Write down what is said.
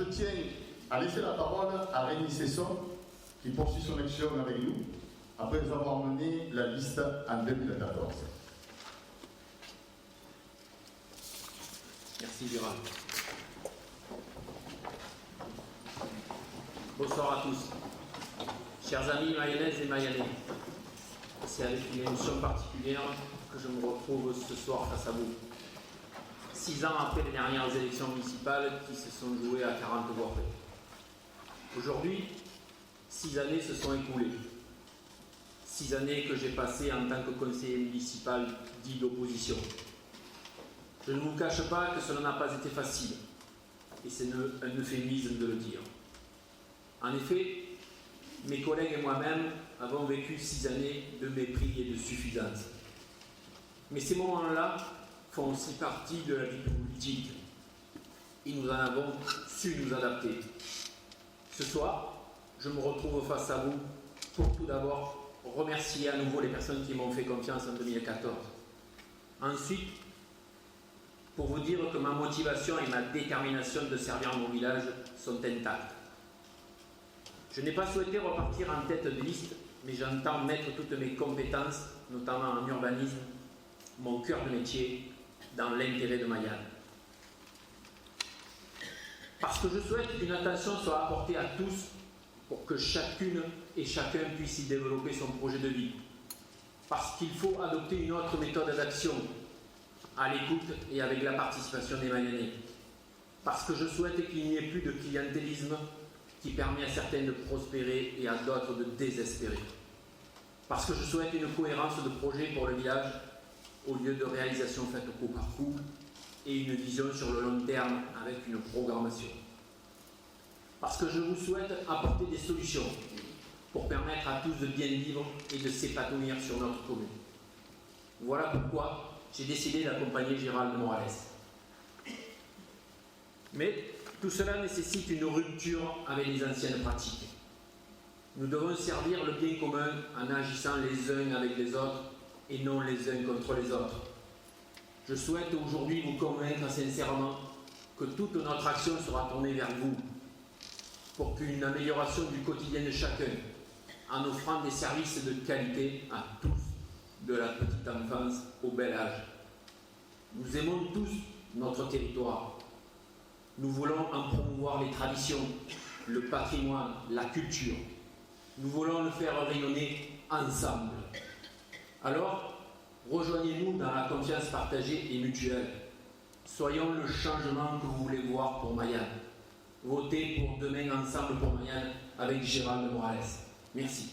tiens à laisser la parole à Rémi Cesson, qui poursuit son action avec nous, après avoir mené la liste en 2014. Merci Gérald. Bonsoir à tous. Chers amis mayennaises et mayennais, c'est avec une émotion particulière que je me retrouve ce soir face à vous. 6 ans après les dernières élections municipales qui se sont jouées à 40 voix près. Aujourd'hui, 6 années se sont écoulées. 6 années que j'ai passées en tant que conseiller municipal dit d'opposition. Je ne vous cache pas que cela n'a pas été facile, et c'est un euphémisme de le dire. En effet, mes collègues et moi-même avons vécu 6 années de mépris et de suffisance. Mais ces moments-là font aussi partie de la vie politique, et nous en avons su nous adapter. Ce soir, je me retrouve face à vous pour tout d'abord remercier à nouveau les personnes qui m'ont fait confiance en 2014. Ensuite, pour vous dire que ma motivation et ma détermination de servir mon village sont intactes. Je n'ai pas souhaité repartir en tête de liste, mais j'entends mettre toutes mes compétences, notamment en urbanisme, mon cœur de métier, dans l'intérêt de Mayenne. Parce que je souhaite qu'une attention soit apportée à tous pour que chacune et chacun puisse y développer son projet de vie. Parce qu'il faut adopter une autre méthode d'action, à l'écoute et avec la participation des Mayennais. Parce que je souhaite qu'il n'y ait plus de clientélisme qui permet à certains de prospérer et à d'autres de désespérer. Parce que je souhaite une cohérence de projet pour le village au lieu de réalisation faite coup par coup et une vision sur le long terme avec une programmation. Parce que je vous souhaite apporter des solutions pour permettre à tous de bien vivre et de s'épanouir sur notre commune. Voilà pourquoi j'ai décidé d'accompagner Gérald Morales. Mais tout cela nécessite une rupture avec les anciennes pratiques. Nous devons servir le bien commun en agissant les uns avec les autres et non les uns contre les autres. Je souhaite aujourd'hui vous convaincre sincèrement que toute notre action sera tournée vers vous pour qu'une amélioration du quotidien de chacun, en offrant des services de qualité à tous, de la petite enfance au bel âge. Nous aimons tous notre territoire. Nous voulons en promouvoir les traditions, le patrimoine, la culture. Nous voulons le faire rayonner ensemble. Alors, rejoignez-nous dans la confiance partagée et mutuelle. Soyons le changement que vous voulez voir pour Mayenne. Votez pour Demain Ensemble pour Mayenne avec Gérald Morales. Merci.